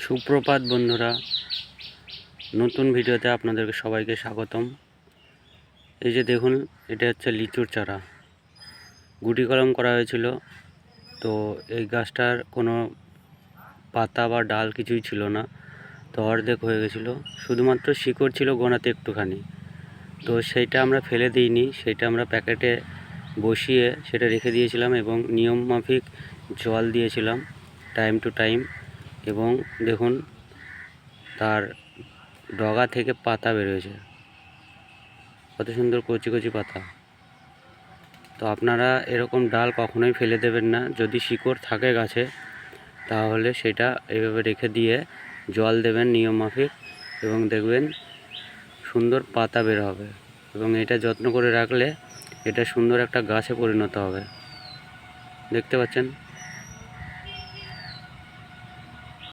সুপ্রভাত বন্ধুরা, নতুন ভিডিওতে আপনাদেরকে সবাইকে স্বাগতম। এই যে দেখুন, এটা হচ্ছে লিচুর চারা, গুটি কলম করা হয়েছিল। তো এই গাছটার কোনো পাতা বা ডাল কিছুই ছিল না, তো অর্ধেক হয়ে গেছিলো, শুধুমাত্র শিকড় ছিল গোড়াতে একটুখানি। তো সেইটা আমরা ফেলে দিইনি, সেটা আমরা প্যাকেটে বসিয়ে সেটা রেখে দিয়েছিলাম এবং নিয়ম মাফিক জল দিয়েছিলাম টাইম টু টাইম। এবং দেখুন, তার ডগা থেকে পাতা বেরোয়েছে, কত সুন্দর কচি কচি পাতা। তো আপনারা এরকম ডাল কখনোই ফেলে দেবেন না। যদি শিকড় থাকে গাছে, তাহলে সেটা এইভাবে রেখে দিয়ে জল দেবেন নিয়ম মাফিক, এবং দেখবেন সুন্দর পাতা বের হবে। এবং এটা যত্ন করে রাখলে এটা সুন্দর একটা গাছে পরিণত হবে। দেখতে পাচ্ছেন।